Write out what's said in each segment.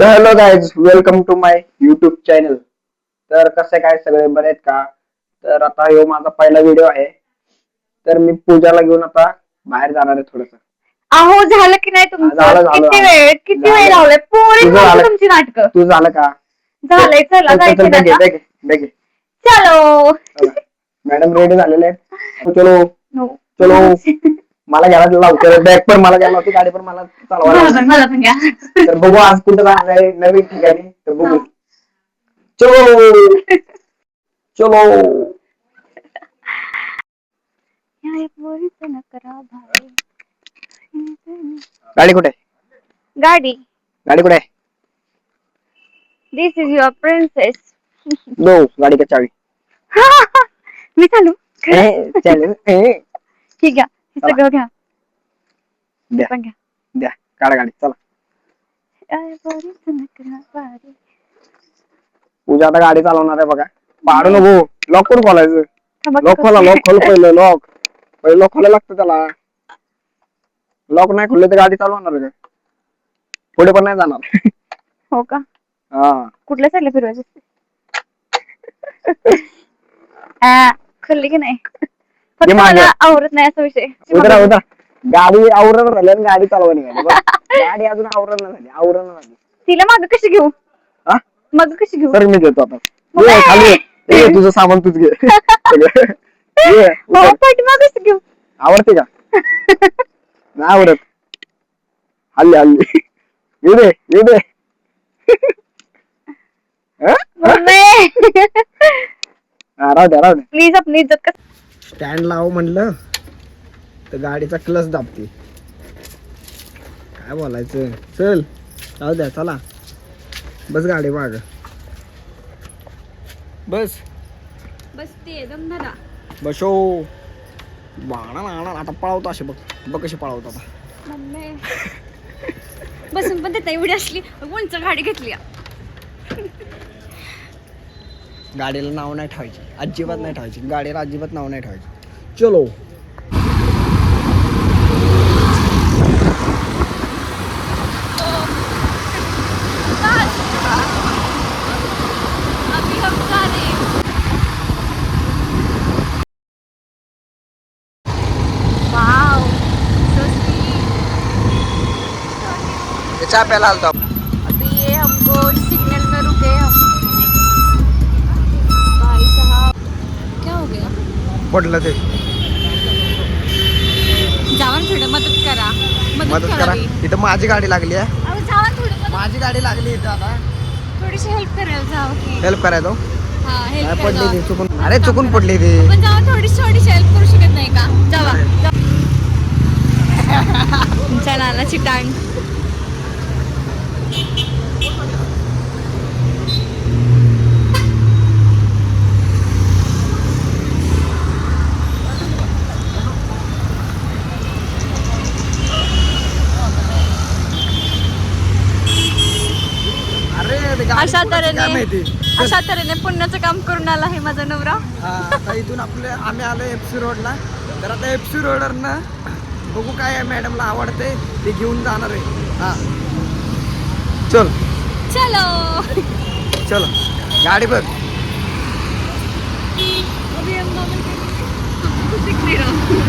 तर hello guys, welcome to my YouTube channel. तर कसे काय सगळे बरे आहेत का? तर आता हा माझा पहिला व्हिडिओ आहे. तर मी पूजाला घेऊन आता बाहेर जाणार आहे थोडस. अहो झालं की नाही तुमचं? किती वेळ लावलाय? पोरी तुमची नाटकं. तू झालं का? झालंय, चला जायचं ना आता. चलो. मॅडम रेडी झालेले आहेत. चलो हो. चलो. मला घ्यायला लावते बॅग पण मला घ्यायला लावते, गाडी पण मला चालवायला. मला पण घ्या. तर बघू आज कुठं जाणार आहे नवीन ठिकाणी. तर बघू. चलो चलो. गाडी कुठे? गाडी. गाडी कुठे? दिस इज युअर प्रिन्सेस. दो गाडी का चावी. मी चालू. चालेल. ठीक आहे, हे सगळं घ्या. द्या पण घ्या. द्या काढा गाडी चला. पूजा आता गाडी चालवणार आहे बघा. पाडू नको. लॉक करून खोलायचं. लॉक खोला. लॉक खोल पहिलं. पहिले लॉक खोलायला लागतं त्याला. लॉक नाही खोलले तर गाडी चालवणार का? पुढे पण नाही जाणार. हो का? हा. कुठल्या साईडला फिरवायचं? खोलली की नाही? फक्त मला आवरत नाही असा विषय. उतरा. गाडी आवरण झाली आणि गाडी चालवा निघाली. गाडी अजून आवरण झाली. तिला माग कशी घेऊ? मग कशी घेऊ? सर मी घेतो आता. खाली तुझं सामान तूच घे. पाठीमाग कशी घेऊ? आवडते का? नाही आवडत. हल्ली येऊ दे. राहू द्या. प्लीज आपली इज्जत कर. स्टँड लाव म्हणलं तर गाडीचा क्लच दाबते. काय बोलायचं? चल राहू द्या. चला बस गाडी माग. बसते दम धरा. बसो. आता पळवतो असे बघ कशी पळवतो आता. मम्मी बसून पण देता एवढी असली उंच गाडी घेतली. गाडीला नाव नाही ठेवायची, अजिबात नाही ठेवायची. गाडीला अजिबात नाव नाही ठेवायची. चलो. चहा प्यायला आलतो. अभी ये हमको सिग्नल में रुके हम. भाई साहब क्या हो गया? पडलं ते. जावन थोडं मदत करा. मदत करा. इथं माझी गाडी लागली आहे. अहो जावन थोडं माझी गाडी लागली इथं आता. थोडीशी हेल्प करायला जाव की. हेल्प करायचो. हां हेल्प पडली ती चुकून. अरे चुकून पडली ती. पण जावा थोडीशी हेल्प करू शकत नाही का? जावा. तुमच्या नानाची टांग. अशा तऱ्हेने पुण्याचं काम करून आला आहे माझा नवरा. आता इथून आम्ही आलो एफसी रोडला. तर आता एफसी रोडवरनं बघू काय मॅडमला आवडते ते घेऊन जाणार आहे. हा चलो गाडी बघ.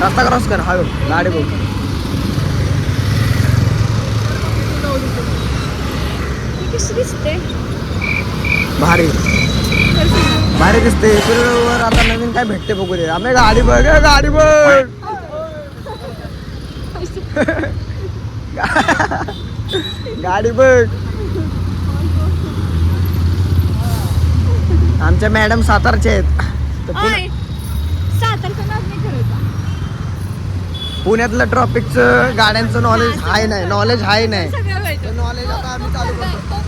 रस्ता क्रॉस कर. हा गाडी बघ. कशी दिसते? भारी दिसते. वर आता नवीन काय भेटते बघू दे. आम्ही गाडी बघ. गाडी बघ. आमच्या मॅडम सातारचे आहेत. पुण्यातलं ट्रॉफिकचं गाड्यांचं नॉलेज आहे नाही. नॉलेज आता आम्ही चालू करतो.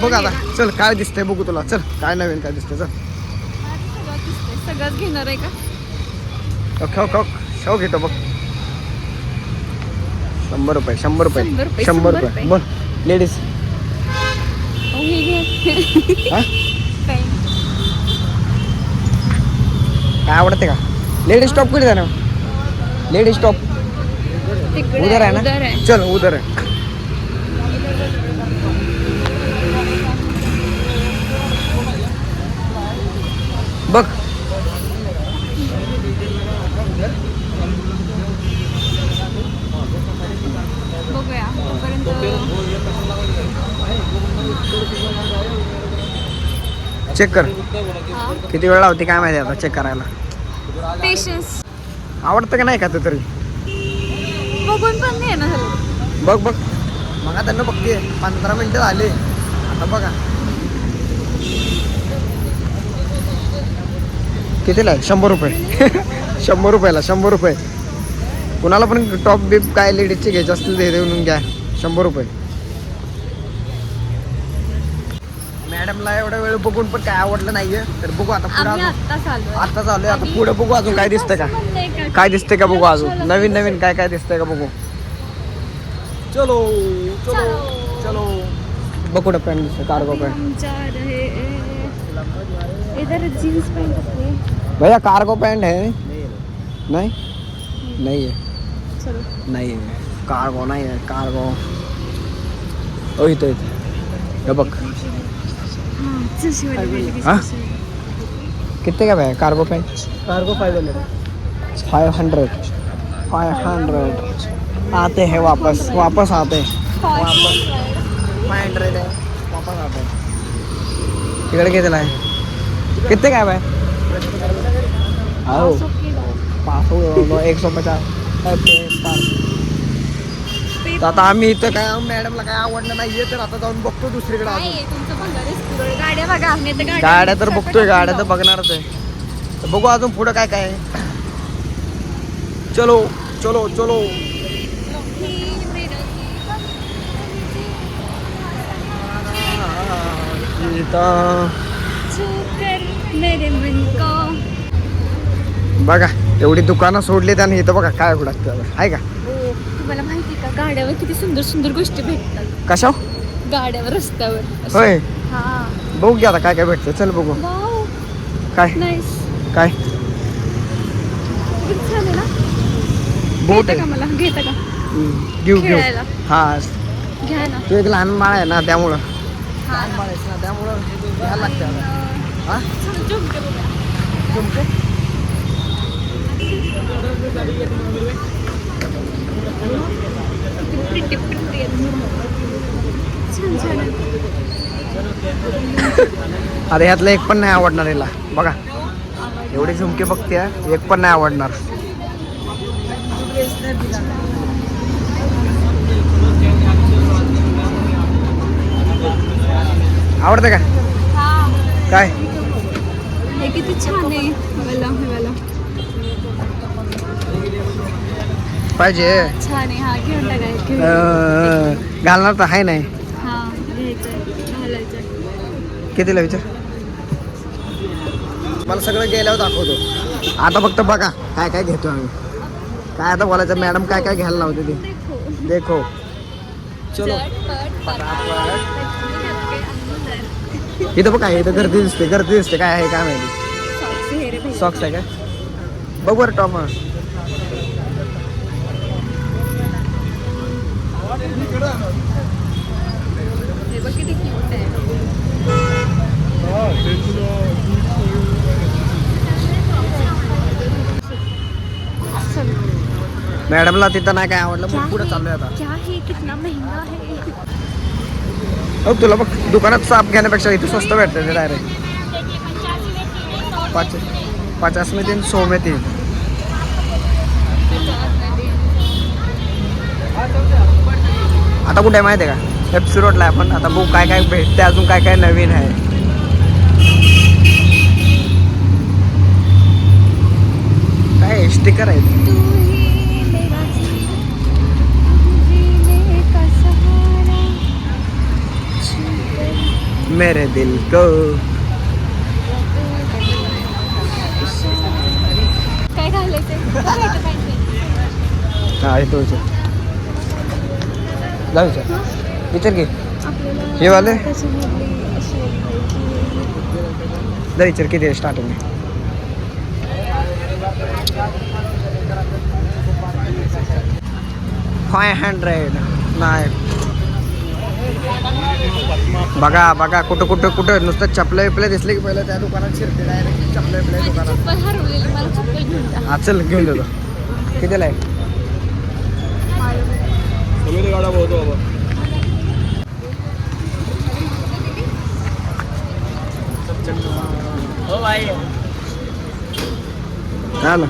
बघ आता. चल काय दिसतंय बघू तुला. चल काय नवीन काय दिसतंय. चल सगळंच घेणार आहे का? शौक घेतो बघ. 100 रुपये. बोल लेडीज. काय आवडते का? लेडीज स्टॉप कुठे जाणार? लेडीज स्टॉप उधर आहे ना. चल उधर आहे. बघ बघूया तोपर्यंत. चेक कर किती वेळ लावते काय माहिती आता चेक करायला. पेशन्स आवडतं का नाही का तू तरी. बघून पण नाही ना झालं. बघ बघ मग त्यांना बघते 15 मिनिटं झाले आता बघा. कितीला आहे 100 रुपये 100 रुपयाला 100 रुपये. कुणाला पण टॉप बीप काय लेडीजचे घ्यायचे असतील ते देऊन घ्या 100 रुपये. मॅडमला एवढा वेळ बघून पण काय आवडलं नाहीये तर बघू आता पुढे. आता चालू आता पुढे बघू अजून काय दिसतंय का. काय दिसतंय का बघू अजून नवीन नवीन काय काय दिसतंय का बघू. चलो चलो चलो बघ कुठं पॅन्ट दिसतं कार्गो पॅन्ट. इधर जीन्स पैंट है भैया कार्गो पैंट है. नहीं नहीं है चलो. नहीं है कार्गो नाही आहे कार्गो. ओ इथं हे बघ. हाँ कितने का है कार्गो पैंट. कार्गो 500 आते हैं वापस आते हैं 500 है वापस आते हैं. तिकडे कितीला आहे कितने काय बाय. हो 150. तर आता आम्ही इथं काय मॅडमला काय आवडलं नाहीये तर आता जाऊन बघतो दुसरीकडे अजून. गाड्या बघा गाड्या तर बघतोय गाड्या तर बघणारच आहे. तर बघू अजून पुढं काय काय आहे. चलो चलो चलो. बघा एवढी दुकानं सोडली त्याने इथं बघा काय उडत आहे का. तुम्हाला माहिती का गाड्यावर किती सुंदर सुंदर गोष्टी भेटतात. कशा गाड्यावर रस्त्यावर होय. हा बघू की आता काय काय भेटतं. चल बघू वाव काय नाईस. काय किती छान आहे ना. बोट घेता आहे. का मला घेता का घेऊ घेऊ खेळायला? हा घ्या ना. तू एक लहान बाळ आहे ना त्यामुळं. हा लहान बाळ आहेस ना त्यामुळं घ्यायला लागतं आता. हा चल, झुमके बघूया. तुमचे किती pretty आहेत. छान छान आहे. आता ह्यातलं एक पण नाही आवडणार याला बघा. एवढे झुमके बघते एक पण नाही आवडणार. आवडतं का हा काय. हे किती छान आहे. हे वाला पाहिजे छान आहे. हा घेऊन टाकाय. घालणार तर आहे नाही. हा घ्यायचंय घालायचंय. कितीला विचार. मला सगळं गेल्यावर दाखवतो. आता फक्त बघा काय काय घेतो आम्ही. काय आता बोलायचं मॅडम काय काय घ्यायला लावते ते देखो. चलो इथं बघ काय इथं गर्दी दिसते काय आहे काय माहिती. सॉक्स आहे का बघ बरं टॉप. किती क्यूट आहे. मॅडमला तिथं नाही काय आवडलं मग पुढे चाललोय आता. क्या है कितना महंगा है. हो तुला बघ दुकानात साप घेण्यापेक्षा इथे स्वस्त भेटते ते डायरेक्ट. 50 में 3 100 में 3. आता कुठे माहिती आहे का FC रोडला आपण आता बघू काय काय भेटते अजून काय काय नवीन आहे. काय स्टिकर आहे. मेरे दिल को काय घालायचंय. हा येतो विचार जा विचार घे हे वाले जा विचार किती आहे स्टार्टिंग. $500 नाही बघा बघा कुठं कुठं कुठं नुसतं चपल्या बिपल्या दिसले की पहिलं त्या दुकानात शिरते डायरेक्ट चपल्या बिपल्या दुकानात. चप्पल हरवलेली, मला चप्पल घेऊन जा. हा चल घेऊन देतो. कितीला आहे? गाडा बहुत बाबा. हो भाई झालं.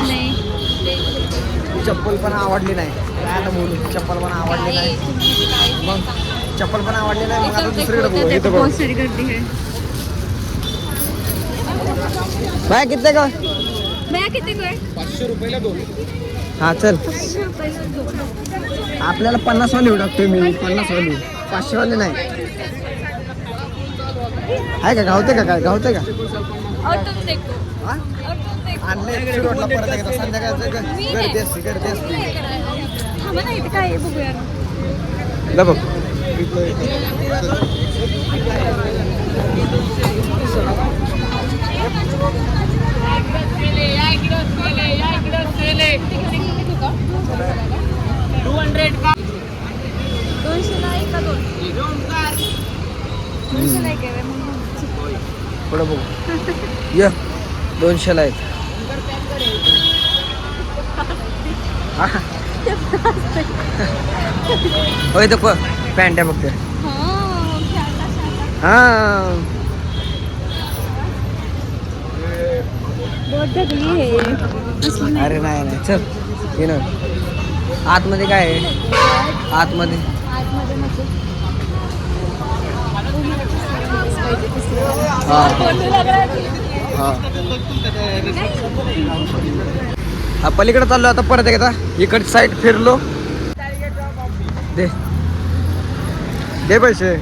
नाही चप्पल पण आवडली नाही. काय आता बोलू, चप्पल पण आवडली नाही. मग चप्पल पण आवडली नाही. मग आता दुसरीकडे बघू. इथं बघू. बहुत सारी गर्दी है. बाय किती का? मैं किती कर? 500 रुपयाला 2. हा चल. 500 रुपयाला 2. आपल्याला 50 वाली टाकतोय मी. 50 वाली 500 वाली नाही. आहे का? गावते का? काय गावते का? और तुम देखो. हा? और तुम देखो. आणले रोडला परत एकदा संध्याकाळचं गर्दी असते गर्दी असते. थांबा ना, इथे काय आहे बघूया. जा बघ. पुढं बघू. ये 200ला आहेत. होय तर पॅन्ट आहे बघते. हा अरे नाही नाही चल ये ना. आतमध्ये काय आहे? आतमध्ये हा हा पलीकडे चाललो आता परत एकदा. इकडची साईड फिरलो. दे दे पैसे.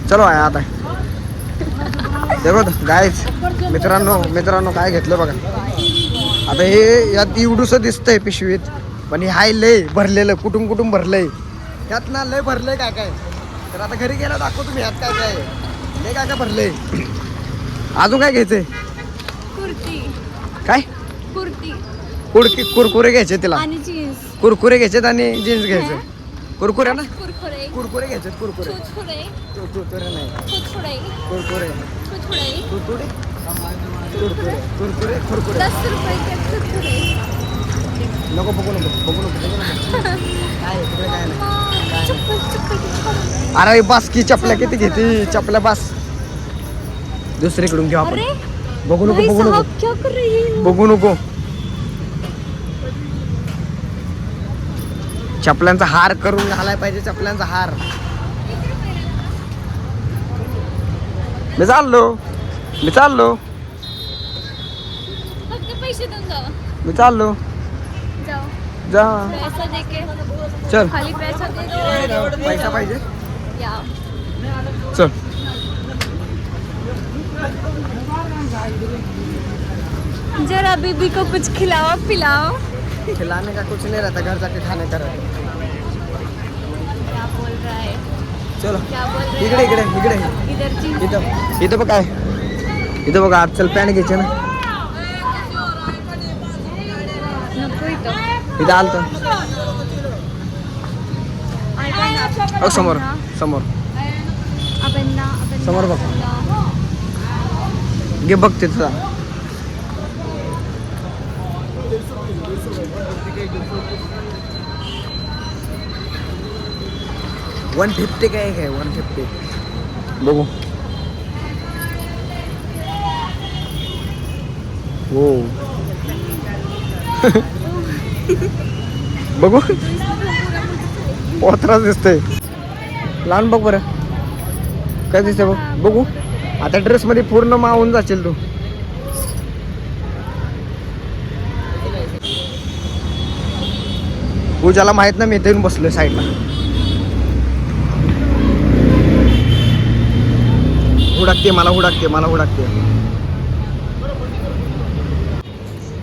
चलो आहे आता. देखो गायच मित्रांनो काय घेतलं बघा. आता हे यात एवढूसं दिसतंय पिशवीत, पण हे हाय लय भरलेलं. कुठून भरलंय. यात ना लय भरलंय काय काय. तर आता घरी गेला दाखवतो तुम्ही यात काय काय लय काय काय भरलंय. अजून काय घ्यायचंय? कुर्ती. काय? कुर्ती. कुरकुरे घ्यायचे तिला. आणि जीन्स. कुरकुरे घ्यायचे आणि जीन्स घ्यायचं. कुरकुरे ना? कुरकुरे. कुरकुरे घ्यायचे. कुरकुरे छुछुरे. कुरकुरे नाही. छुछुरे. कुरकुरे छुछुरे. कुरकुरे कुरकुरे कुरकुरे 10 रुपयाचे कुरकुरे. नको बघू काय आहे तिकडे काय नाही. चप्पल. अरे बस की चपल्या किती घेते? चपल्या बस. दुसरीकडून घेऊ आपण. बघू नको क्या कर रही हो? बघू नको. चपल्यांचा हार करून घालाय पाहिजे. चपल्यांचा हार. मी चाललो. फक्त पैसे देऊन जावा. मी चाललो. जाओ. जा पैसा देके. चल. खाली पैसा दे दो. पैसा पाहिजे. या. चल. जरा बीबी को कुछ खिलाओ पिलाओ. खिलाने का कुछ नहीं रहता, घर जाके खाने का रहता. क्या बोल रहा है? चलो क्या बोल रहा है? इकडे इधरची. इथं बघ काय. इथं बघा आज चल पॅन्ट घ्यायचे ना. नको इथं. इथं आलतं. आपण समोर समोर बघ. घे बघ तिथं. 150 का एक आहे. 150 बघू. हो बघू. पोत्राच दिसतंय. लहान बघ बरं काय दिसतंय बघ. बघू आता ड्रेस मध्ये पूर्ण मावून जाशील तू. पूजाला माहित ना मी इथे येऊन बसलोय साईडला. हुडकते मला हुडकते.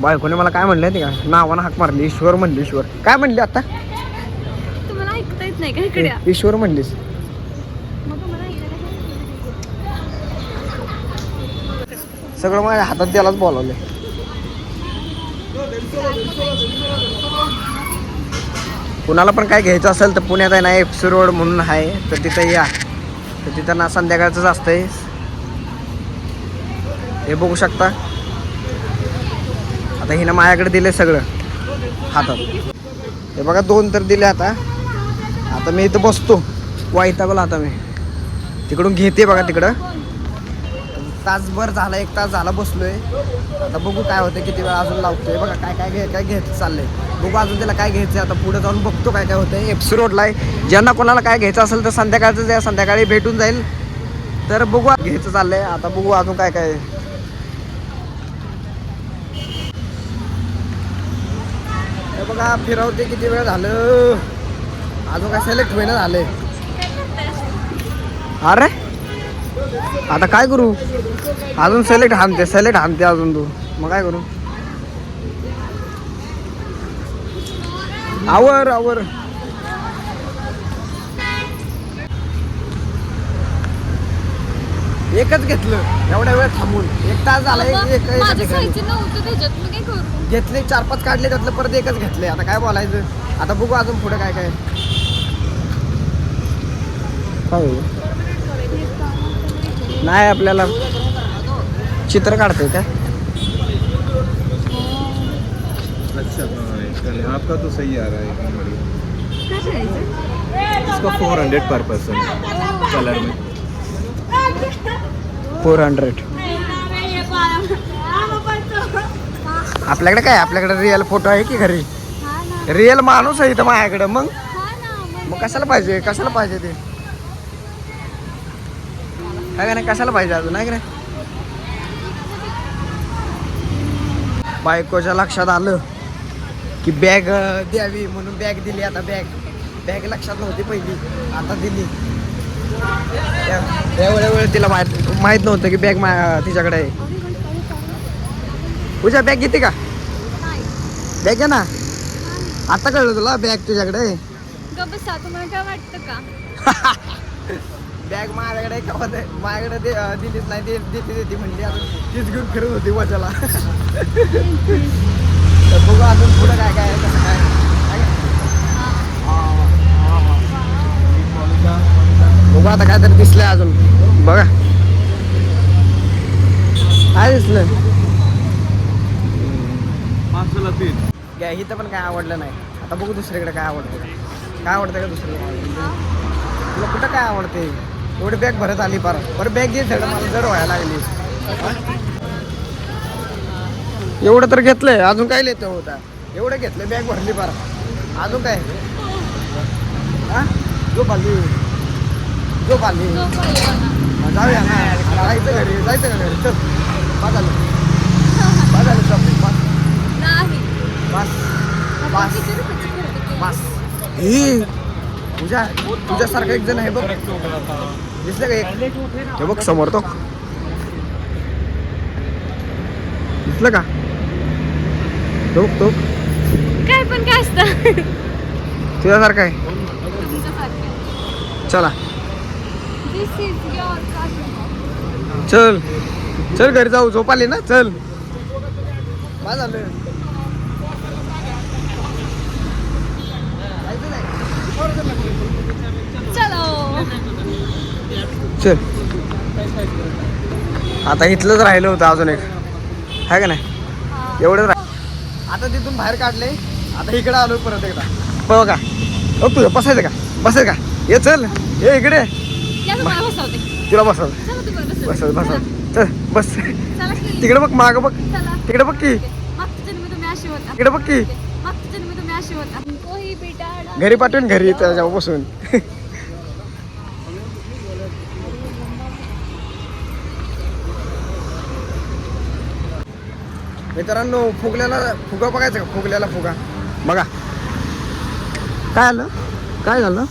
बायकोने मला काय म्हणलं ते का नावानं हाक मारली. ईश्वर म्हणली. ईश्वर काय म्हणली आता? तुम्हाला ऐकता येत नाही का इकडे? ईश्वर म्हणलीस. सगळं माझ्या हातात त्यालाच बोलावलंय. कुणाला पण काय घ्यायचं असेल तर पुण्यात आहे ना एफसी रोड म्हणून आहे, तर तिथं या. तर तिथं ना संध्याकाळचंच असतंय. हे बघू शकता. आता हिनं माझ्याकडे दिले सगळं हातात. हे बघा 2 तर दिले. आता मी इथं बसतो वाईटागोला. आता मी तिकडून घेते बघा. तिकडं तासभर झाला, 1 तास झाला बसलोय. आता बघू काय होतं, किती वेळा अजून लावतोय. बघा काय घ्यायचं चाललंय. बघू अजून त्याला काय घ्यायचं. आता पुढे जाऊन बघतो काय होतंय. एफसी रोडला आहे. ज्यांना कोणाला काय घ्यायचं असेल तर संध्याकाळचं द्या, संध्याकाळी भेटून जाईल. तर बघू घ्यायचं चाललंय. आता बघू अजून काय हे बघा फिरवते. किती वेळ झालं अजून काय सिलेक्ट होईना झालंय. अरे आता काय करू, अजून सिलेक्ट हाणते अजून. तू मग काय करू. आवर एकच घेतलं एवढ्या वेळ थांबून. 1 तास झाला. घेतले 4-5 काढले त्यातलं, परत एकच घेतले. आता काय बोलायचं. आता बघू अजून पुढे काय नाही. आपल्याला चित्र काढतोय काय. अच्छा आपका तो सही आ रहा है एकदम बढ़िया. इसका 400 पर पर्सन कलर में. 400. आपल्याकडे काय, आपल्याकडे रिअल फोटो आहे की घरी. रिअल माणूस आहे इथं माझ्याकडे. मग कशाला पाहिजे ते काय का नाही. कशाला पाहिजे अजून आहे की नाही. बायकोच्या लक्षात आलं की बॅग द्यावी म्हणून बॅग दिली. आता बॅग लक्षात नव्हती पहिली, आता दिली. एवढ्या वेळ तिला माहित नव्हतं की बॅग तिच्याकडे आहे. पूजा बॅग घेते का. बॅग घे ना. आता कळलं तुला बॅग तुझ्याकडे आहे. तुम्हाला काय वाटतं का. बॅग माझ्याकडे माझ्याकडे दिलीच नाही. देते म्हणली. अजून तीच घेऊन फिरत होती वजाला. तर बघू अजून पुढं काय कसं काय. बघू आता काय तरी दिसलंय अजून. बघा काय दिसलं. इथं पण काय आवडलं नाही. आता बघू दुसरीकडे काय आवडतं का दुसरीकडे. तुला कुठं काय आवडते. एवढी बॅग भरत आली बरं बॅग घे. मला जड व्हायला लागली. एवढं तर घेतलंय, अजून काय लिहितं होता. एवढं घेतलं बॅग भरली अजून काय. झोप आली. जाऊया ना. जायचं घरी. चल बस. तुझ्यासारखं एक जण आहे बघ. दिसलं का एक. हे बघ समोर तो दिसलं का. तो काय पण काय असतं. तुझ्यासारखं आहे. चला चल घरी जाऊ. झोप आली ना. चल काय झालं. चल आता इथलंच राहिलं होतं अजून एक आहे का नाही. एवढंच आता तिथून बाहेर काढले. आता इकडे आलो परत एकदा. बघा तुझं बसायचं का. ये चल ये इकडे. तुला बसव. चल बस. तिकडे बघ माग बघ. तिकडे बघ की. तिकडे बघ की. घरी पाठवून घरी त्याच्या बसून. मित्रांनो फुगा बघायचं का. फुगा बघा. काय झालं.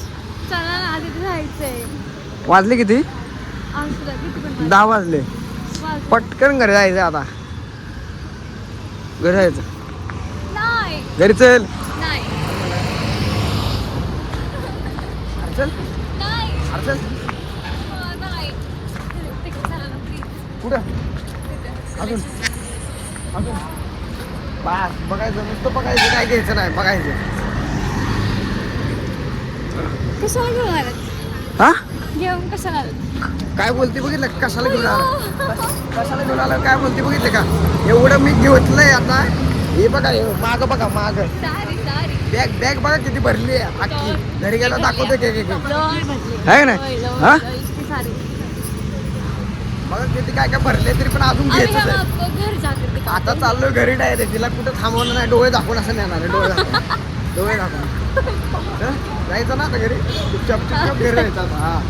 वाजले किती. 10 वाजले. पटकन घरी जायचं. आता घरी जायचं. घरी चल. चल कुठं अजून बस बघायचं. नुसतं बघायचं. काय घ्यायचं नाही. बघायचं. कशाला घेऊन आलात? हा घेऊन कशाला आलात? काय बोलते बघितलं का? कशाला घेऊन आला? कशाला घेऊन आला काय बोलते बघितलं का? एवढं मी घेतलंय आता. हे बघा माग बघा माग सारी सारी बॅग बॅग बघा किती भरली आहे अख्खी. घरी गेला दाखवतो की लय भरली. आहे ना लय, लय, हा लय, इतकी सारी. बघा किती काय काय भरले तरी पण अजून आम्ही घ्यायचं आहे. हम घर जाते ते आता चाललोय घरी डायरेक्ट. तिला कुठं थांबवलं नाही. डोळे दाखवून असं नेणार आहे. डोळे दाखवून हं? जायचं ना आता घरी. चुपचाप घरी जायचं आता. हा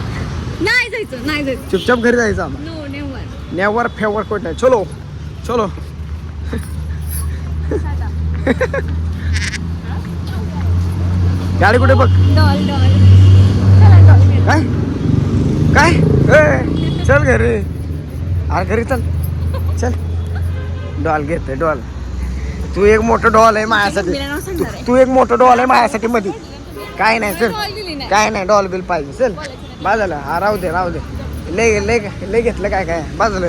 नाही जायचं नाही जायचं. चुपचाप घरी जायचं आता. No never. नेवर फेवर कोट नाही. चलो चलो. गाडी कुठे बघ. Doll doll. चला डॉल घेऊ. काय काय ए, चल घरी. अरे घरी चल चल. डॉल घेते डॉल. तू एक मोठं डॉल आहे माझ्यासाठी. मी नाव सांगणार आहे. तू एक मोठं डॉल आहे माझ्यासाठी मध्ये. काय नाही चल. डॉल दिली नाही. काय नाही डॉल बिल पाहिजे. चल बाजूला. हा राहू दे राहू दे. लय लय लय घेतलं काय काय बाजूला.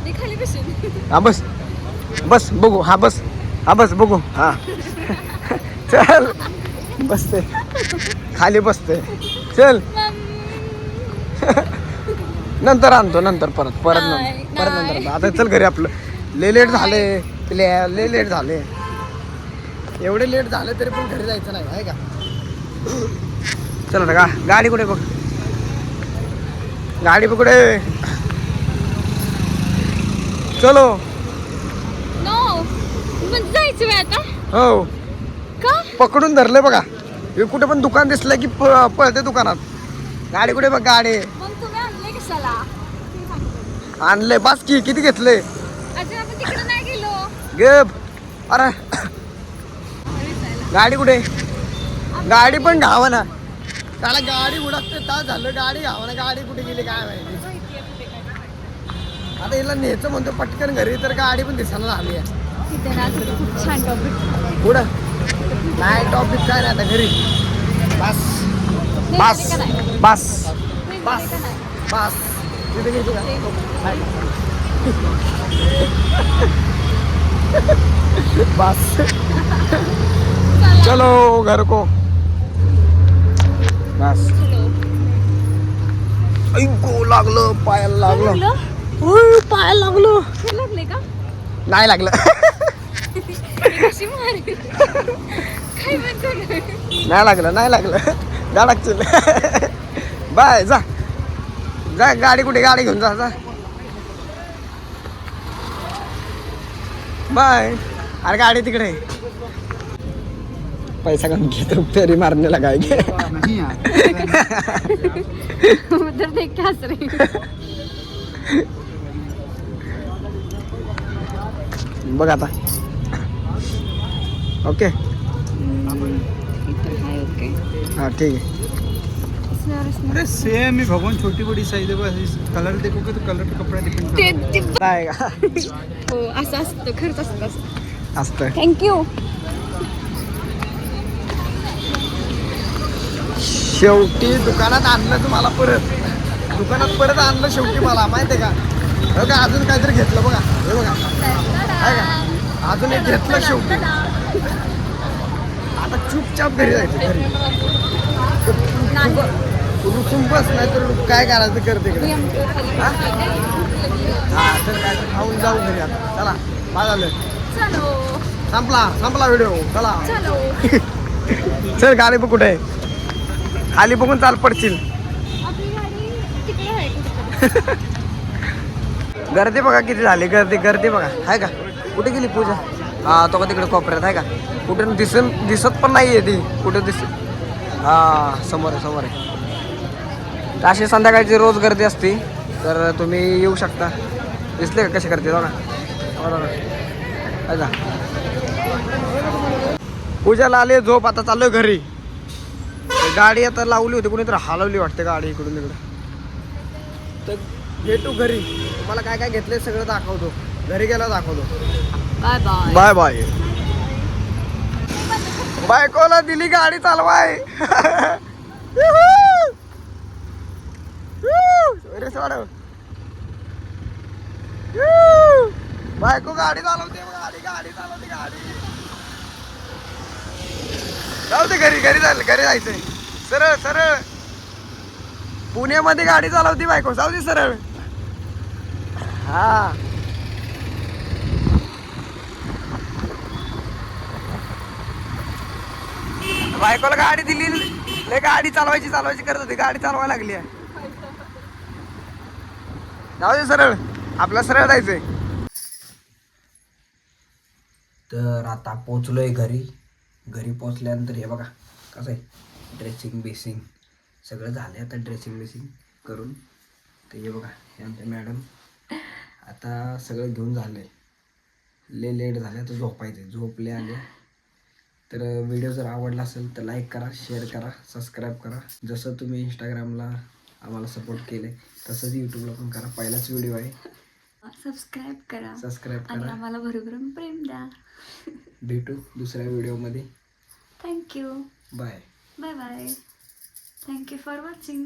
ते खाली बसून. हा बस बस बघू. हा बस. हा बस बघू. हा चल बसते खाली बसते. चल नंतर आणतो. नंतर परत नाही, परत नाही. नंतर. आता चल घरी. आपलं लय लेट झाले. लय लेट झाले. एवढे लेट झाले तरी पण घरी जायचं नाही आहे का? चल का गाडी कुठे बघ. गाडी बघ कुठे. चलो. नो म्हणजे जायचं वेळ आता. हो का? पकडून धरले बघा. हे कुठे पण दुकान दिसलं की पळते दुकानात. गाडी कुठे बघ. गाडी मग तुम्ही आणले कशाला? ते सांगतो. आणले बास की. किती घेतले अजून आपण तिकडे नाही गेलो. गेप. अरे गाडी कुठे. गाडी पण घावा ना. त्याला गाडी उडकते तास झालं. गाडी घावा ना. गाडी कुठे गेली काय माहिती. आता हिला न्यायचं म्हणतो पटकन घरी तर गाडी पण दिसायला झाली आहे. तिथे ना तिथे खूप छान टॉपिक. पुढं नाही टॉपिक काय नाही आता घरी. बस बस बस बस बस. तिथे घ्यायची का? बस चलो घर को. बस. ऐको लागलं पायाला लागलं. पायाला लागलं. लागले का? नाही लागलं. कशी मारी. काय म्हणतो ना? नाही लागलं नाही लागलं. गाडाकचील. बाय जा जा. गाडी कुठे. गाडी घेऊन जा जा. बाय. अरे गाडी तिकडे. पैसा कम घेतो फेरी मारण्याला काय घे. उधर देख के हंस रही. बघ आता. ओके हाँ ठीक है. अरे सेम ही भगवान छोटी बड़ी साइज है. बस कलर देखोगे तो कलर का कपड़ा डिपेंड नाही का हो असं असतं. खरंच असतं असं. असतं. थँक्यू. शेवटी दुकानात आणलं तुम्हाला. परत दुकानात परत आणलं शेवटी मला. माहिती आहे का? बघा अजून काहीतरी घेतलं बघा. हे बघा आहे का? अजून एक घेतलं शेवटी. आता चुपचाप घरी जायचं. घरी रुसून बस नाही तर काय करायचं करते इकडे. हा तर काय तर खाऊन जाऊ घरी आता. चला काय झालं. चलो संपला व्हिडिओ. चला चलो. चल गाडी बघ कुठे आहे. खाली बघून चाल पडशील. आपली गाडी तिकडे आहे कुठे. गर्दी बघा किती झाली. गर्दी बघा आहे का. कुठे गेली पूजा. हा तो का तिकडे कोपऱ्यात आहे का. कुठे दिसत पण नाही आहे ती. कुठे हा समोर आहे. तर अशी संध्याकाळची रोज गर्दी असते. तर तुम्ही येऊ शकता. दिसले का कसे करते बघा. का पूजाला आले झोप. आता चाललोय घरी. गाडी आता लावली होती. कुणीतरी हलवली वाटते गाडी इकडून तिकडे. तर भेटू घरी. तुम्हाला काय काय घेतलंय सगळं दाखवतो. घरी गेला दाखवतो. Bye bye. Bye bye. बायकोला दिली गाडी चालवाय. बायको गाडी चालवते. गाडी जाऊ दे घरी घरी जायचंय सरळ सरळ पुण्यामध्ये गाडी चालवती बायको जाऊ दे सरळ हा बायकोला गाडी दिली लय गाडी चालवायची करत होती गाडी चालवायला लागली जाऊ दे सरळ आपला सरळ जायचंय तर आता पोचलोय घरी पोचल्यानंतर हे बघा कसं आहे ड्रेसिंग बेसिंग सगळं झालंय आता ड्रेसिंग बेसिंग करून तर हे बघा हे आमच्या मॅडम आता सगळं घेऊन झालंय लय लेट झालं तर झोपायचं झोपले आले तर व्हिडिओ जर आवडला असेल तर लाईक करा शेअर करा सबस्क्राईब करा जसं तुम्ही इंस्टाग्रामला आम्हाला सपोर्ट केले तसंच यूट्यूबला पण करा पहिलाच व्हिडिओ आहे सबस्क्राईब करा आणि आणि आम्हाला भरभरून प्रेम द्या भेटू दुसऱ्या व्हिडिओमध्ये thank you bye bye bye thank you for watching